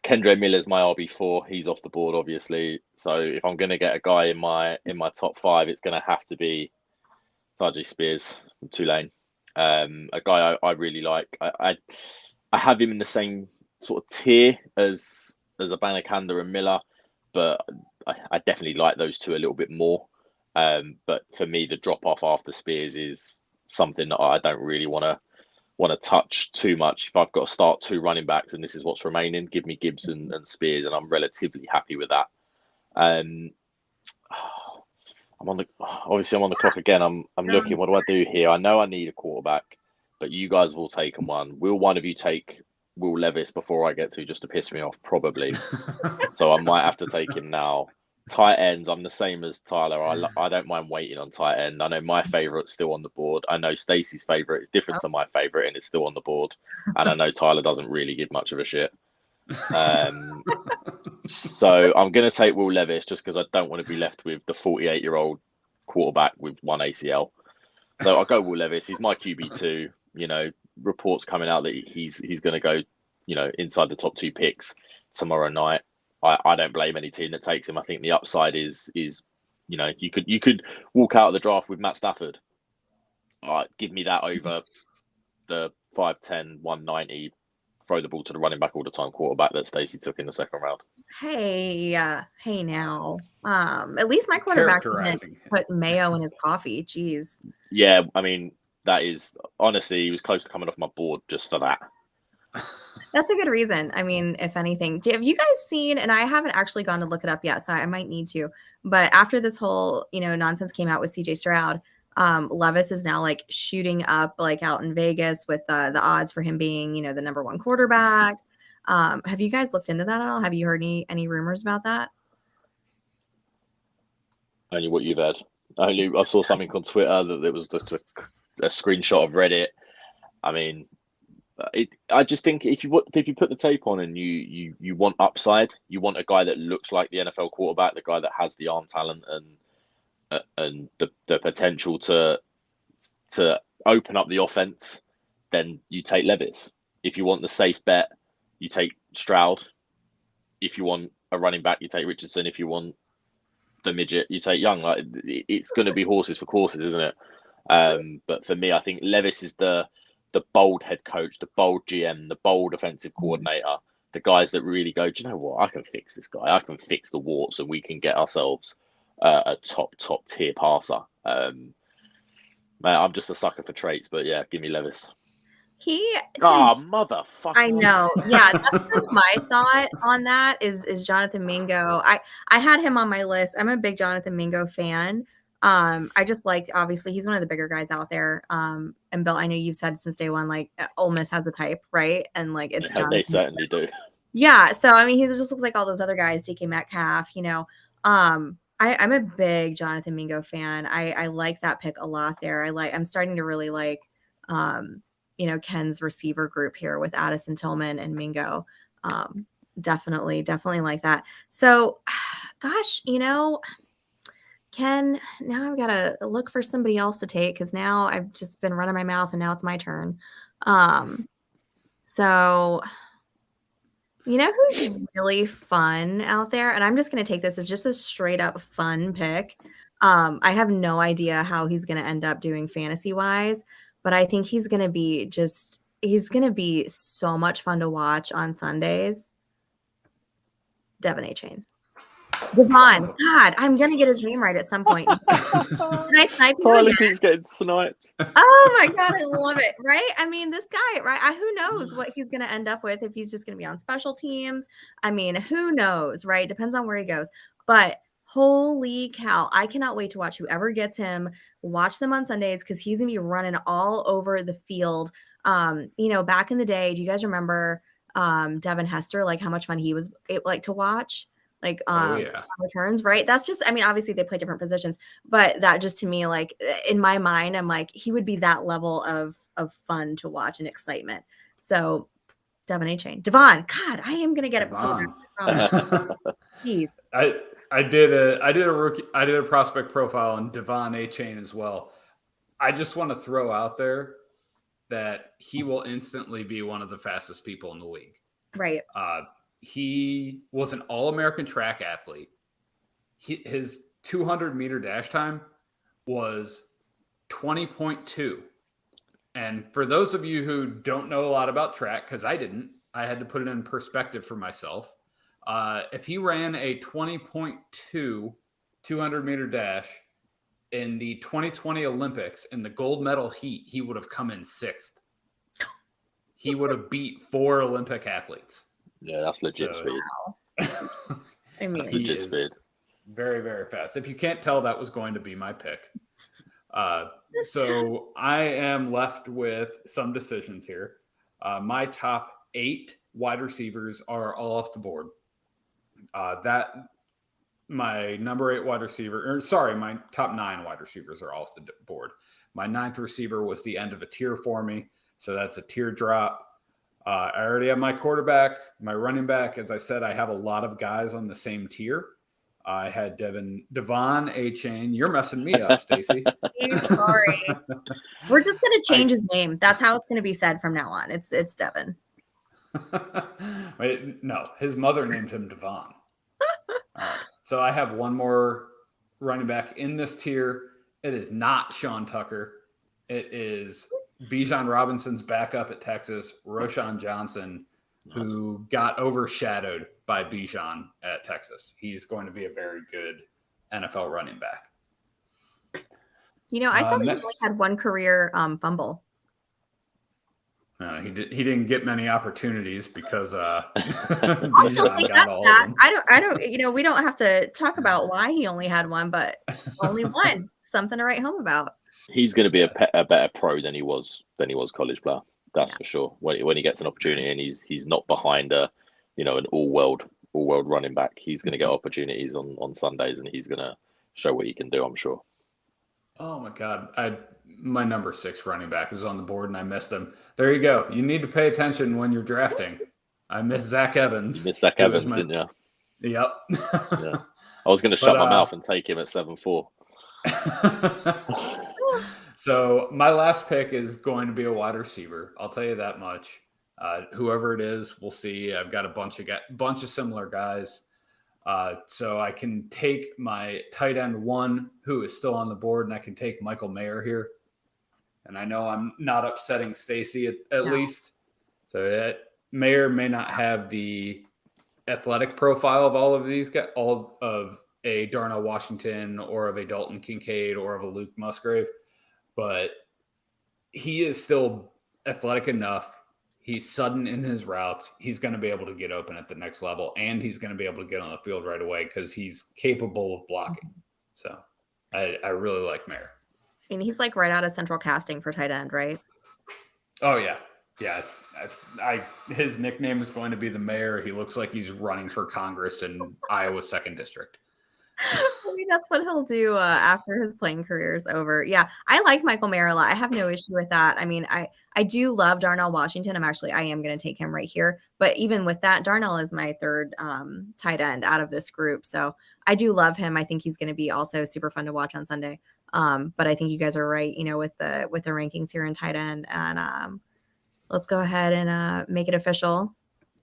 Kendre Miller's my RB4. He's off the board, obviously. So if I'm going to get a guy in my top 5, it's going to have to be Najee Spears from Tulane. A guy I really like. I have him in the same sort of tier as Abanikanda and Miller, but I definitely like those two a little bit more. But for me, the drop off after Spears is something that I don't really want to touch too much. If I've got to start 2 running backs and this is what's remaining, give me Gibson and Spears, and I'm relatively happy with that. I'm on the clock again. I'm looking. What do I do here? I know I need a quarterback, but you guys have all taken one. Will one of you take Will Levis before I get to, just to piss me off? Probably. So I might have to take him now. Tight ends, I'm the same as Tyler. I don't mind waiting on tight end. I know my favourite's still on the board. I know Stacey's favourite is different to my favourite and it's still on the board. And I know Tyler doesn't really give much of a shit. So I'm going to take Will Levis just because I don't want to be left with the 48-year-old quarterback with 1 ACL. So I'll go Will Levis. He's my QB2. You know, reports coming out that he's going to go, inside the top 2 picks tomorrow night. I don't blame any team that takes him. I think the upside is you could walk out of the draft with Matt Stafford. Give me that over the 5'10", 190, throw the ball to the running back all the time quarterback that Stacey took in the second round. Hey now. At least my quarterback didn't put mayo in his coffee. Jeez. Yeah, I mean, that is honestly, he was close to coming off my board just for that. That's a good reason. I mean, if anything, have you guys seen, and I haven't actually gone to look it up yet, so I might need to, but after this whole, nonsense came out with CJ Stroud, Levis is now like shooting up like out in Vegas with the odds for him being, the number 1 quarterback. Have you guys looked into that at all? Have you heard any rumors about that? Only what you've heard. I saw something on Twitter that it was just a screenshot of Reddit. I mean, I just think if you put the tape on and you want upside, you want a guy that looks like the NFL quarterback, the guy that has the arm talent and the potential to open up the offense, then you take Levis. If you want the safe bet, you take Stroud. If you want a running back, you take Richardson. If you want the midget, you take Young. Like it's going to be horses for courses, isn't it? But for me, I think Levis is the bold head coach, the bold GM, the bold offensive coordinator, the guys that really go, do you know what? I can fix this guy. I can fix the warts and we can get ourselves a top tier passer. Man, I'm just a sucker for traits, but yeah, give me Levis. Motherfucker. I know. Yeah, that's kind of my thought on that is Jonathan Mingo. I had him on my list. I'm a big Jonathan Mingo fan. I just like, obviously he's one of the bigger guys out there. And Bill, I know you've said since day one, like Ole Miss has a type, right? And like it's they certainly do. Yeah. So I mean, he just looks like all those other guys, DK Metcalf, I'm a big Jonathan Mingo fan. I like that pick a lot there. I'm starting to really like Ken's receiver group here with Addison Tillman and Mingo. Definitely like that. So gosh, Ken, now I've got to look for somebody else to take because now I've just been running my mouth and now it's my turn. So who's really fun out there? And I'm just going to take this as just a straight up fun pick. I have no idea how he's going to end up doing fantasy wise, but I think he's going to be so much fun to watch on Sundays. Devin A-Chain. Devon. God, I'm going to get his name right at some point. Can I snipe you again? Keeps getting sniped. Oh my God, I love it. Right? I mean, this guy, right? Who knows what he's going to end up with if he's just going to be on special teams. I mean, who knows, right? Depends on where he goes. But holy cow, I cannot wait to watch whoever gets him, watch them on Sundays because he's going to be running all over the field. Back in the day, do you guys remember Devin Hester, like how much fun he was like to watch? Like returns, right? That's just, I mean, obviously they play different positions, but that just to me, like in my mind, I'm like, he would be that level of fun to watch and excitement. So Devon A-Chain. Devon. God, I am gonna get it before Devon. that. I promise. Jeez. I did a prospect profile on Devon A-Chain as well. I just want to throw out there that he will instantly be one of the fastest people in the league. Right. He was an All-American track athlete. His 200-meter dash time was 20.2. And for those of you who don't know a lot about track, because I didn't, I had to put it in perspective for myself. If he ran a 20.2 200-meter dash in the 2020 Olympics in the gold medal heat, he would have come in 6th. He would have beat 4 Olympic athletes. Yeah, that's legit speed. I mean, That's legit speed. Very, very fast. If you can't tell, that was going to be my pick. So I am left with some decisions here. My top 8 wide receivers are all off the board. My number 8 wide receiver, my top 9 wide receivers are off the board. My 9th receiver was the end of a tier for me, so that's a tier drop. I already have my quarterback, my running back. As I said, I have a lot of guys on the same tier. I had Devon A-Chain. You're messing me up, Stacy. Sorry. We're just gonna change his name. That's how it's gonna be said from now on. It's Devon. Wait, no, his mother named him Devon. All right. So I have one more running back in this tier. It is not Sean Tucker. It is Bijan Robinson's backup at Texas, Roschon Johnson, who got overshadowed by Bijan at Texas. He's going to be a very good NFL running back. You know, I saw that he only had one career fumble. He didn't get many opportunities because I'll still take that back. I don't. You know, we don't have to talk about why he only had one, but only one. Something to write home about. He's going to be a better pro than he was college player. That's for sure. When he gets an opportunity and he's not behind an all world running back, he's going to get opportunities on Sundays and he's going to show what he can do, I'm sure. Oh my God. My number 6 running back is on the board and I missed him. There you go. You need to pay attention when you're drafting. I missed Zach Evans. You missed Zach Evans, didn't you? Yep. Yeah. I was going to shut my mouth and take him at 7-4. So my last pick is going to be a wide receiver. I'll tell you that much. Whoever it is, we'll see. I've got a bunch of similar guys. So I can take my tight end 1, who is still on the board, and I can take Michael Mayer here. And I know I'm not upsetting Stacy at least. So Mayer may not have the athletic profile of all of these guys, all of a Darnell Washington or of a Dalton Kincaid or of a Luke Musgrave, but he is still athletic enough. He's sudden in his routes. He's going to be able to get open at the next level, and he's going to be able to get on the field right away because he's capable of blocking. So I really like Mayer. I mean, he's like right out of central casting for tight end, right? Oh, yeah. Yeah. His nickname is going to be the Mayor. He looks like he's running for Congress in Iowa's 2nd district. I mean, that's what he'll do after his playing career is over. Yeah, I like Michael Mayer a lot. I have no issue with that. I mean, I do love Darnell Washington. I am going to take him right here. But even with that, Darnell is my 3rd tight end out of this group. So I do love him. I think he's going to be also super fun to watch on Sunday. But I think you guys are right, with the rankings here in tight end. And let's go ahead and make it official.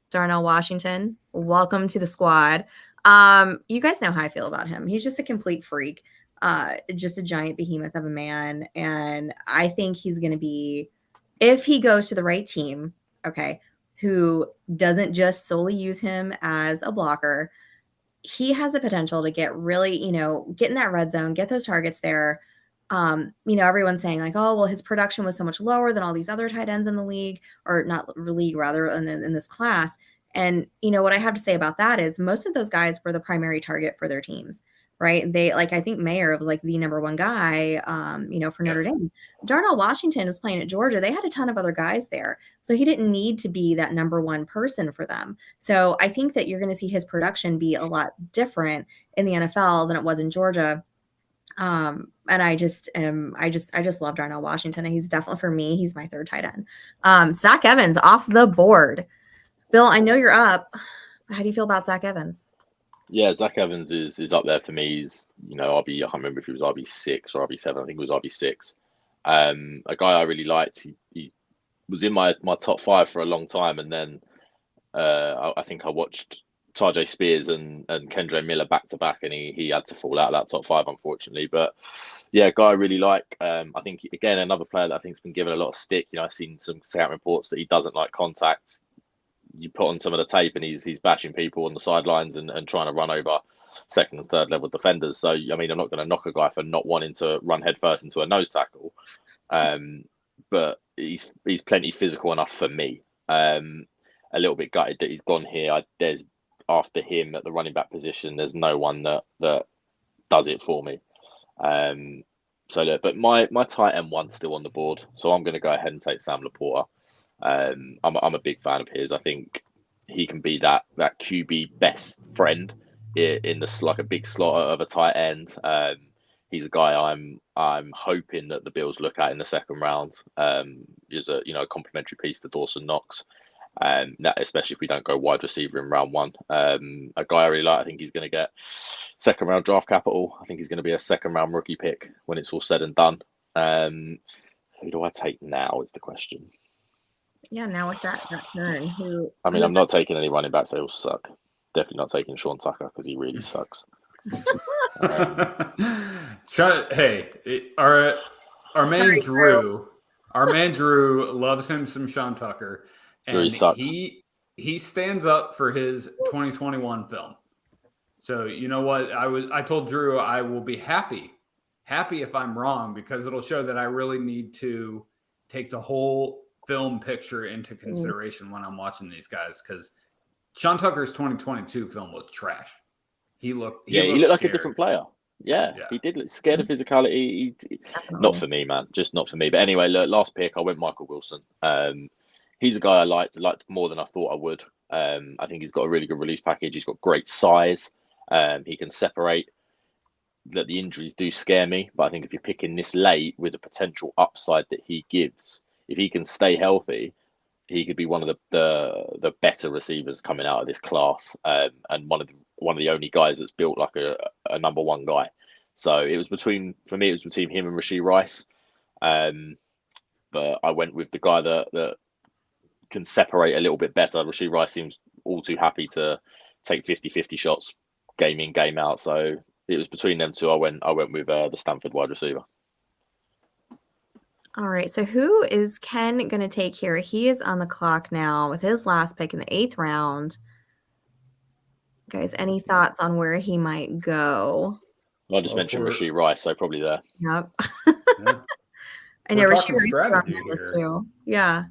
Darnell Washington, welcome to the squad. You guys know how I feel about him. He's just a complete freak, just a giant behemoth of a man. And I think he's going to be, if he goes to the right team, who doesn't just solely use him as a blocker, he has the potential to get really, get in that red zone, get those targets there. Everyone's saying like, oh, well, his production was so much lower than all these other tight ends in the league, or not league rather, in this class. And, what I have to say about that is most of those guys were the primary target for their teams, right? I think Mayer was like the number 1 guy, for Notre Dame. Darnell Washington is playing at Georgia. They had a ton of other guys there. So he didn't need to be that number 1 person for them. So I think that you're going to see his production be a lot different in the NFL than it was in Georgia. And I just love Darnell Washington. And he's definitely, for me, he's my 3rd tight end. Zach Evans off the board. Bill, I know you're up. How do you feel about Zach Evans? Yeah, Zach Evans is up there for me. He's, RB, I can't remember if he was RB6 or RB7. I think it was RB6. A guy I really liked. He was in my top 5 for a long time, and then I think I watched Tajay Spears and Kendre Miller back to back, and he had to fall out of that top 5, unfortunately. But yeah, guy I really like. I think, again, another player that I think has been given a lot of stick. I've seen some scout reports that he doesn't like contact. You put on some of the tape and he's bashing people on the sidelines and trying to run over second and third level defenders. So, I mean, I'm not going to knock a guy for not wanting to run headfirst into a nose tackle. But he's plenty physical enough for me. A little bit gutted that he's gone here. There's, after him at the running back position, there's no one that does it for me. So look, but my tight end one's still on the board. So I'm going to go ahead and take Sam Laporta. I'm a big fan of his. I think he can be that QB best friend in the like a big slot of a tight end. He's a guy I'm hoping that the Bills look at in the second round. Is a complementary piece to Dawson Knox. That, especially if we don't go wide receiver in round 1. A guy I really like. I think he's going to get second round draft capital. I think he's going to be a second round rookie pick when it's all said and done. Who do I take now is the question. Yeah, now with that turn, I'm not taking any running backs. They all suck. Definitely not taking Sean Tucker because he really sucks. Hey, our man Drew loves him some Sean Tucker, and he stands up for his 2021 film. So you know what? I told Drew I will be happy if I'm wrong, because it'll show that I really need to take the whole film picture into consideration when I'm watching these guys, because Sean Tucker's 2022 film was trash. He looked like a different player. Yeah, he did look scared of physicality. Not for me, man. Just not for me. But anyway, look, last pick, I went Michael Wilson. He's a guy I liked more than I thought I would. I think he's got a really good release package. He's got great size. He can separate. That the injuries do scare me, but I think if you're picking this late with the potential upside that he gives, if he can stay healthy, he could be one of the better receivers coming out of this class, and one of the only guys that's built like a number 1 guy. So it was between him and Rashee Rice, but I went with the guy that can separate a little bit better. Rashee Rice seems all too happy to take 50-50 shots game in, game out. So it was between them two. I went with the Stanford wide receiver. All right, so who is Ken going to take here? He is on the clock now with his last pick in the 8th round. Guys, any thoughts on where he might go? I just mentioned Rashee Rice, so probably there. Yep. Yeah. I know Rashee Rice is on that list too. Yeah.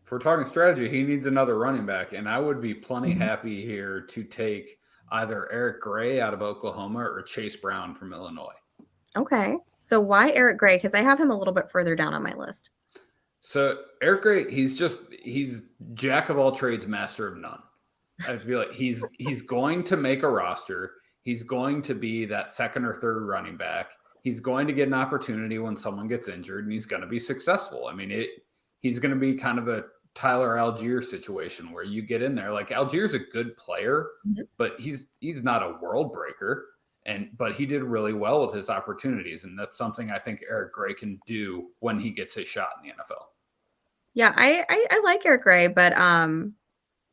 If we're talking strategy, he needs another running back, and I would be plenty happy here to take either Eric Gray out of Oklahoma or Chase Brown from Illinois. Okay. So why Eric Gray? Because I have him a little bit further down on my list. So Eric Gray, he's jack of all trades, master of none. I feel like he's going to make a roster. He's going to be that second or third running back. He's going to get an opportunity when someone gets injured, and he's going to be successful. I mean, he's going to be kind of a Tyler Algier situation where you get in there. Like, Algier's a good player, but he's not a world breaker. But he did really well with his opportunities, and that's something I think Eric Gray can do when he gets his shot in the NFL. Yeah, I like Eric Gray, but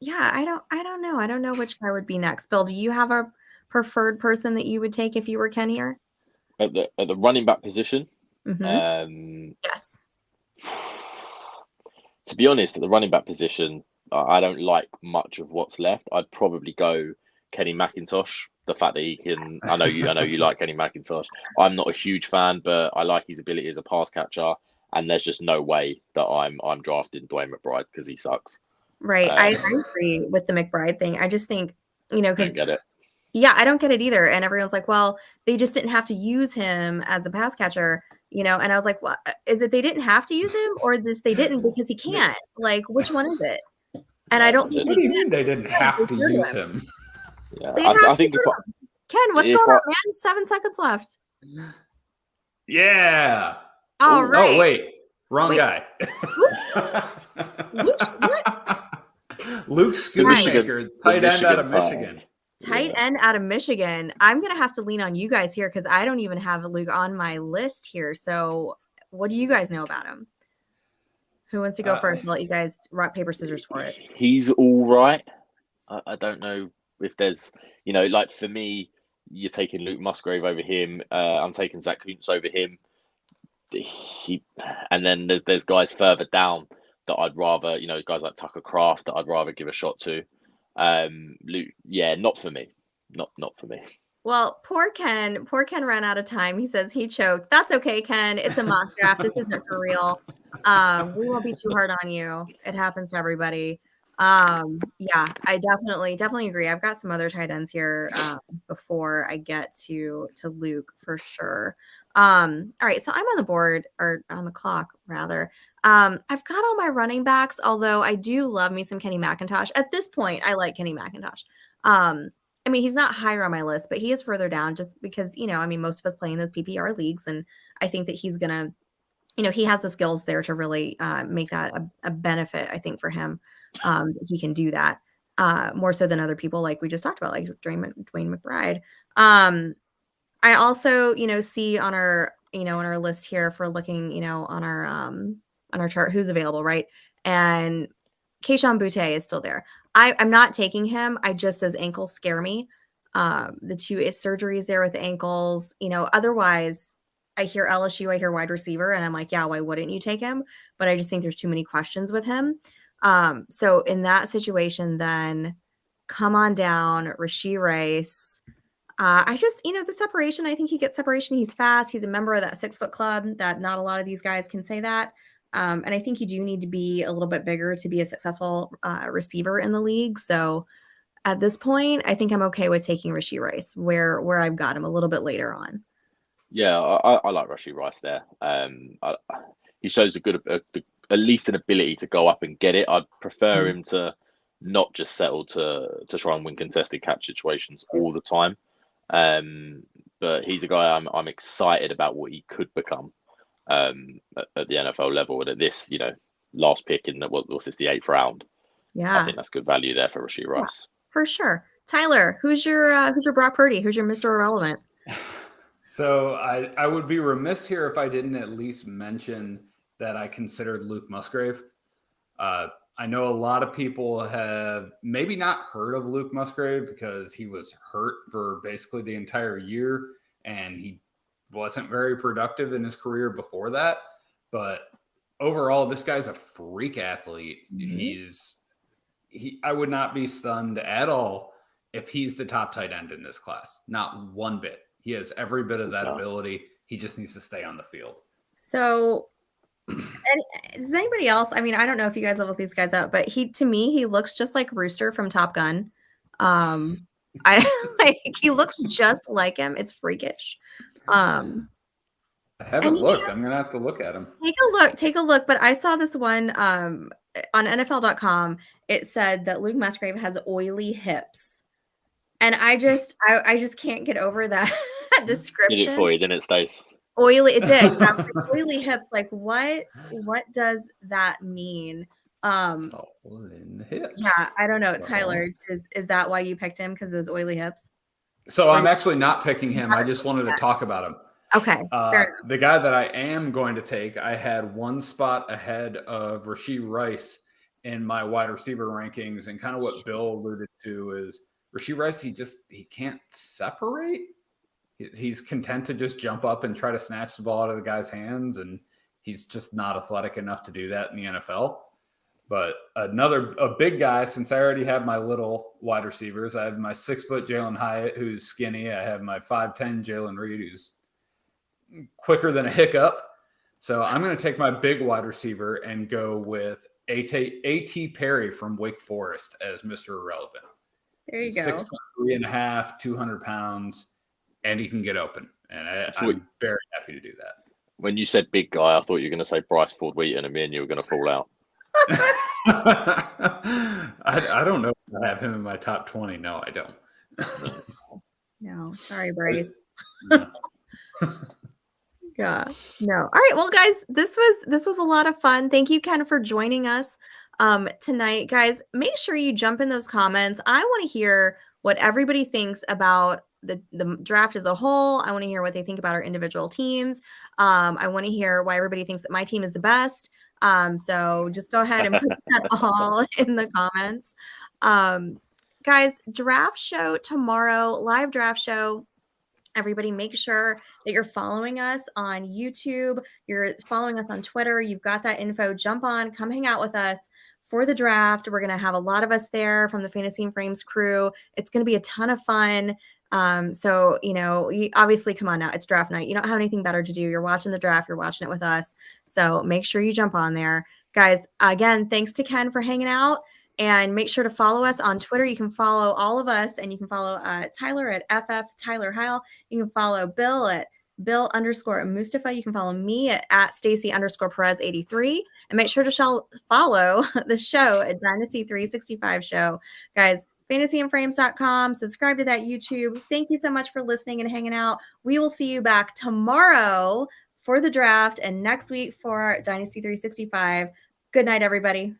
yeah, I don't know. I don't know which guy would be next. Bill, do you have a preferred person that you would take if you were Ken here? At the running back position? Yes. To be honest, at the running back position, I don't like much of what's left. I'd probably go Kenny McIntosh. The fact that he can, I know you like Kenny McIntosh. I'm not a huge fan, but I like his ability as a pass catcher. And there's just no way that I'm drafting Dwayne McBride because he sucks. Right. I agree with the McBride thing. I just think, because I don't get it. Yeah, I don't get it either. And everyone's like, well, they just didn't have to use him as a pass catcher, and I was like, what is it? They didn't have to use him, or they didn't because he can't? Like, which one is it? And I don't think. What do you mean they didn't have to use him? Yeah, I think Ken, what's going on, man? 7 seconds left. Yeah. All right. Oh, wait. Wrong guy. What? Luke Schoonmaker, tight end out of Michigan. Tight end out of Michigan. I'm going to have to lean on you guys here because I don't even have Luke on my list here. So what do you guys know about him? Who wants to go first? I'll let you guys rock, paper, scissors for it. He's all right. I don't know if there's, like for me, you're taking Luke Musgrave over him. I'm taking Zach Kuntz over him. And then there's guys further down that I'd rather, guys like Tucker Kraft that I'd rather give a shot to. Luke, not for me. Not for me. Well, poor Ken ran out of time. He says he choked. That's okay, Ken. It's a mock draft. This isn't for real. We won't be too hard on you. It happens to everybody. Yeah, I definitely agree. I've got some other tight ends here before I get to Luke for sure. All right, so I'm on the board, or on the clock rather. I've got all my running backs, although I do love me some Kenny McIntosh. At this point, I like Kenny McIntosh. I mean, he's not higher on my list, but he is further down just because, most of us play in those PPR leagues, and I think that he's going to, he has the skills there to really make that a benefit, I think, for him. He can do that more so than other people like we just talked about, like Dwayne McBride. I also, see on our, on our list here for looking, on our chart who's available, right? And Kayshon Boutte is still there. I'm not taking him. Those ankles scare me. The two surgeries there with the ankles, otherwise I hear LSU, I hear wide receiver, and I'm like, yeah, why wouldn't you take him? But I just think there's too many questions with him. So in that situation, then come on down, Rashee Rice. The separation, I think he gets separation. He's fast. He's a member of that 6 foot club that not a lot of these guys can say that. And I think you do need to be a little bit bigger to be a successful receiver in the league. So at this point, I think I'm okay with taking Rashee Rice where I've got him a little bit later on. Yeah, I like Rashee Rice there. He shows at least an ability to go up and get it. I'd prefer him to not just settle to try and win contested catch situations all the time. But he's a guy I'm excited about what he could become at the NFL level. And at this, last pick in what's this, the 8th round? Yeah, I think that's good value there for Rashee Rice. For sure. Tyler, who's your Brock Purdy? Who's your Mr. Irrelevant? So I would be remiss here if I didn't at least mention that I considered Luke Musgrave. I know a lot of people have maybe not heard of Luke Musgrave because he was hurt for basically the entire year and he wasn't very productive in his career before that. But overall, this guy's a freak athlete. Mm-hmm. I would not be stunned at all if he's the top tight end in this class. Not one bit. He has every bit of that ability. He just needs to stay on the field. So, and does anybody else? I mean, I don't know if you guys look these guys up, but to me, he looks just like Rooster from Top Gun. He looks just like him. It's freakish. I haven't looked. I'm gonna have to look at him. Take a look. But I saw this one on NFL.com. It said that Luke Musgrave has oily hips, and I just can't get over that description. Did it for you? Then it stays oily. It did. Yeah, oily hips. Like what does that mean? In the hips. Yeah, I don't know. Tyler, is that why you picked him? Because of those oily hips? So I'm actually not picking him. I just wanted to talk about him. Okay. The guy that I am going to take, I had one spot ahead of Rashee Rice in my wide receiver rankings, and kind of what Bill alluded to is Rashee Rice. He can't separate. He's content to just jump up and try to snatch the ball out of the guy's hands, and he's just not athletic enough to do that in the NFL. But a big guy, since I already have my little wide receivers, I have my 6 foot Jalen Hyatt, who's skinny. I have my 5'10 Jalen Reed, who's quicker than a hiccup. So I'm going to take my big wide receiver and go with A.T. Perry from Wake Forest as Mr. Irrelevant. There you go. 6'3.5", 200 pounds, and he can get open. And I'm very happy to do that. When you said big guy, I thought you were going to say Bryce Ford Wheaton, and me and you were going to fall out. I don't know if I have him in my top 20. No, I don't. No, sorry, Bryce. Yeah, no. All right, well, guys, this was a lot of fun. Thank you, Ken, for joining us. tonight, guys. Make sure you jump in those comments. I want to hear what everybody thinks about the draft as a whole. I want to hear what they think about our individual teams. I want to hear why everybody thinks that my team is the best. So just go ahead and put that all in the comments. Guys, draft show tomorrow, live draft show. Everybody, make sure that you're following us on YouTube. You're following us on Twitter. You've got that info. Jump on, come hang out with us for the draft. We're going to have a lot of us there from the Fantasy and Frames crew. It's going to be a ton of fun. So, you obviously come on now. It's draft night. You don't have anything better to do. You're watching the draft. You're watching it with us. So make sure you jump on there. Guys, again, thanks to Ken for hanging out. And make sure to follow us on Twitter. You can follow all of us, and you can follow Tyler at FF Tyler Heil. You can follow Bill at Bill_Mustafa. You can follow me at Stacy_Perez 83. And make sure to follow the show at Dynasty 365 Show. Guys, fantasyandframes.com. Subscribe to that YouTube. Thank you so much for listening and hanging out. We will see you back tomorrow for the draft and next week for Dynasty 365. Good night, everybody.